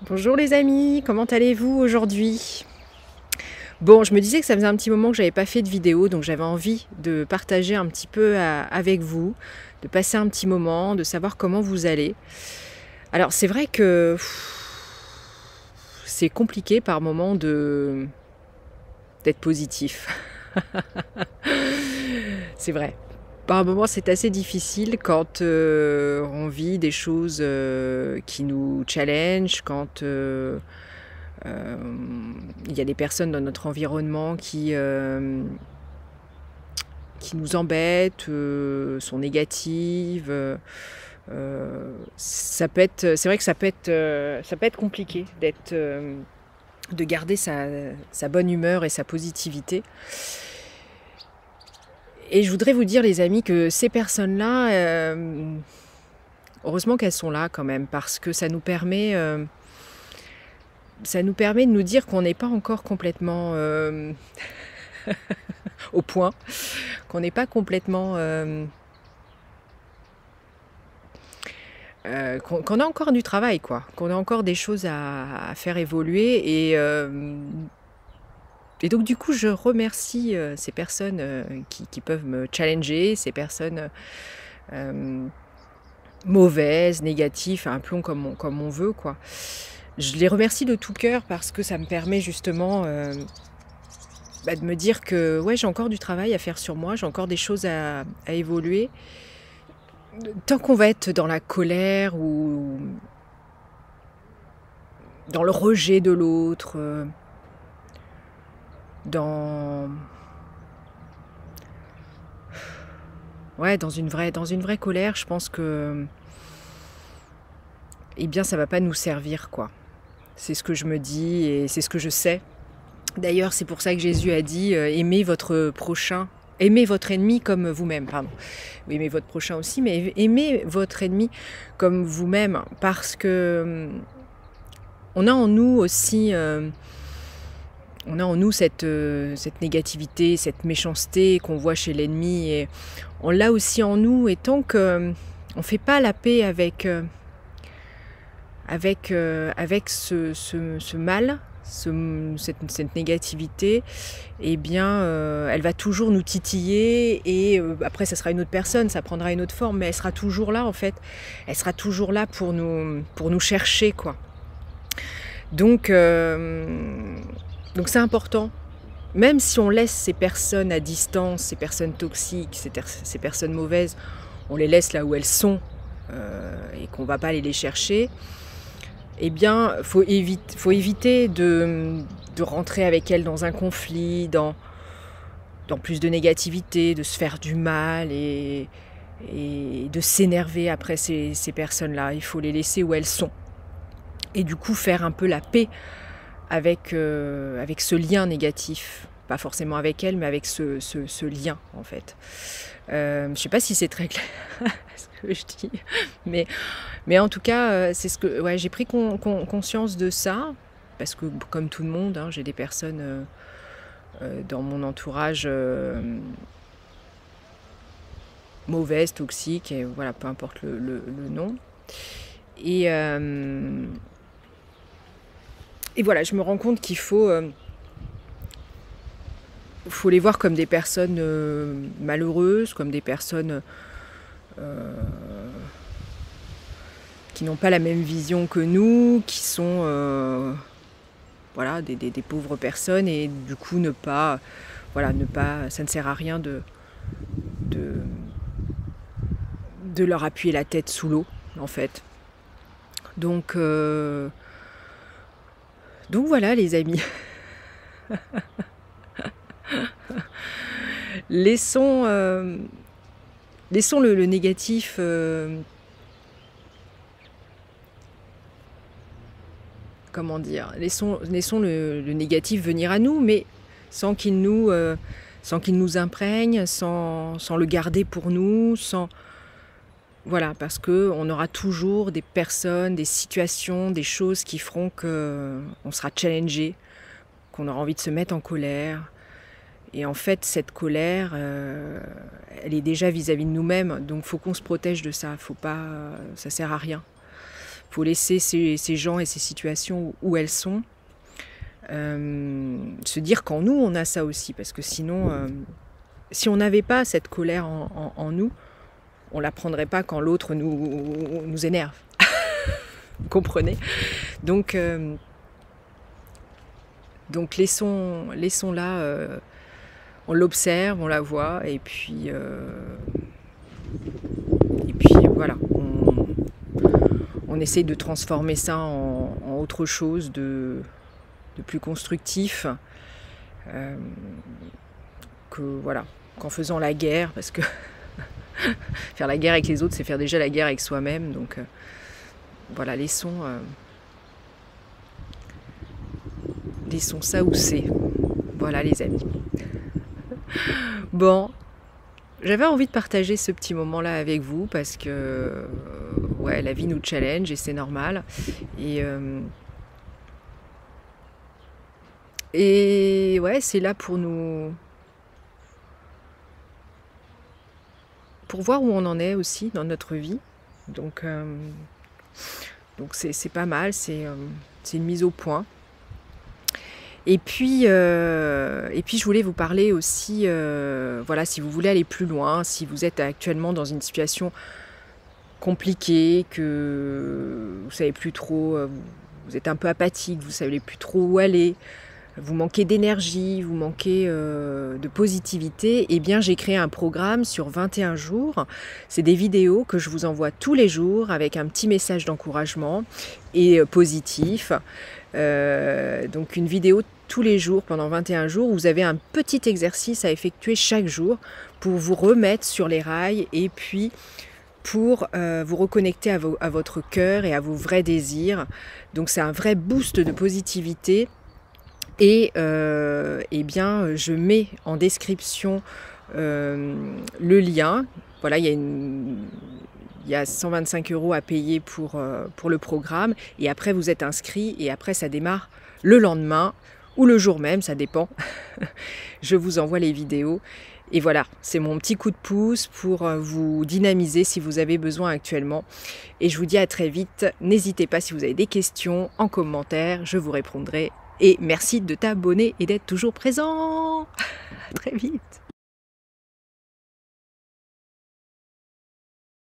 Bonjour les amis, comment allez-vous aujourd'hui? Bon, je me disais que ça faisait un petit moment que j'avais pas fait de vidéo, donc j'avais envie de partager un petit peu avec vous, de passer un petit moment, de savoir comment vous allez. Alors c'est vrai que c'est compliqué par moment d'être positif. C'est vrai. Par moments c'est assez difficile quand on vit des choses qui nous challenge, quand il y a des personnes dans notre environnement qui nous embêtent, sont négatives. C'est vrai que ça peut être compliqué de garder sa bonne humeur et sa positivité. Et je voudrais vous dire, les amis, que ces personnes-là, heureusement qu'elles sont là quand même, parce que ça nous permet de nous dire qu'on n'est pas encore complètement au point, qu'on n'est pas complètement... qu'on a encore du travail, quoi, qu'on a encore des choses à faire évoluer. Et donc du coup, je remercie ces personnes qui peuvent me challenger, ces personnes mauvaises, négatives, un plomb comme on veut, quoi. Je les remercie de tout cœur parce que ça me permet justement de me dire que ouais, j'ai encore du travail à faire sur moi, j'ai encore des choses à évoluer. Tant qu'on va être dans la colère ou dans le rejet de l'autre, dans dans une vraie colère, je pense que eh bien ça va pas nous servir, quoi. C'est ce que je me dis et c'est ce que je sais. D'ailleurs, c'est pour ça que Jésus a dit aimez votre prochain, aimez votre ennemi comme vous-même, pardon. Oui, aimez votre prochain aussi, mais aimez votre ennemi comme vous-même, parce que on a en nous aussi on a en nous cette négativité, cette méchanceté qu'on voit chez l'ennemi, et on l'a aussi en nous, et tant qu'on ne fait pas la paix avec ce mal, cette négativité, eh bien, elle va toujours nous titiller, et après, ça sera une autre personne, ça prendra une autre forme, mais elle sera toujours là, en fait. Elle sera toujours là pour nous chercher, quoi. Donc c'est important. Même si on laisse ces personnes à distance, ces personnes toxiques, ces personnes mauvaises, on les laisse là où elles sont et qu'on ne va pas aller les chercher, eh bien, faut éviter de rentrer avec elles dans un conflit, dans plus de négativité, de se faire du mal et de s'énerver après ces personnes-là. Il faut les laisser où elles sont. Et du coup, faire un peu la paix avec ce lien négatif. Pas forcément avec elles, mais avec ce lien, en fait. Je ne sais pas si c'est très clair ce que je dis, mais en tout cas, c'est ce que j'ai pris conscience de ça, parce que comme tout le monde, hein, j'ai des personnes dans mon entourage mauvaises, toxiques, et voilà, peu importe le nom. Et voilà, je me rends compte qu'il faut les voir comme des personnes malheureuses, comme des personnes qui n'ont pas la même vision que nous, qui sont voilà, des pauvres personnes, et du coup ça ne sert à rien de leur appuyer la tête sous l'eau, en fait. Donc voilà, les amis. Laissons le négatif comment dire, laissons le négatif venir à nous, mais sans qu'il nous imprègne, sans le garder pour nous, voilà, parce qu'on aura toujours des personnes, des situations, des choses qui feront qu'on sera challengé, qu'on aura envie de se mettre en colère. Et en fait, cette colère, elle est déjà vis-à-vis de nous-mêmes, donc il faut qu'on se protège de ça. Faut pas, ça sert à rien. faut laisser ces gens et ces situations où elles sont. Se dire qu'en nous, on a ça aussi. Parce que sinon, si on n'avait pas cette colère en nous, on ne la prendrait pas quand l'autre nous énerve. Vous comprenez? Donc laissons-la, on l'observe, on la voit, et puis voilà, on essaye de transformer ça en autre chose de plus constructif, qu'en faisant la guerre, parce que faire la guerre avec les autres, c'est faire déjà la guerre avec soi-même. Donc voilà, laissons ça où c'est. Voilà les amis. Bon, j'avais envie de partager ce petit moment-là avec vous parce que ouais, la vie nous challenge et c'est normal. Et ouais, c'est là pour voir où on en est aussi dans notre vie. Donc c'est pas mal, c'est une mise au point. Et puis je voulais vous parler aussi, voilà, si vous voulez aller plus loin, si vous êtes actuellement dans une situation compliquée, que vous savez plus trop, vous êtes un peu apathique, vous savez plus trop où aller, vous manquez d'énergie, vous manquez de positivité, eh bien j'ai créé un programme sur 21 jours. C'est des vidéos que je vous envoie tous les jours avec un petit message d'encouragement et positif. Donc une vidéo tous les jours pendant 21 jours, vous avez un petit exercice à effectuer chaque jour pour vous remettre sur les rails et puis pour vous reconnecter à votre cœur et à vos vrais désirs. Donc c'est un vrai boost de positivité. Et eh bien, je mets en description le lien. Voilà, il y a 125 € à payer pour le programme. Et après, vous êtes inscrit et après, ça démarre le lendemain ou le jour même, ça dépend. Je vous envoie les vidéos. Et voilà, c'est mon petit coup de pouce pour vous dynamiser si vous avez besoin actuellement. Et je vous dis à très vite. N'hésitez pas si vous avez des questions en commentaire, je vous répondrai. Et merci de t'abonner et d'être toujours présent. À très vite.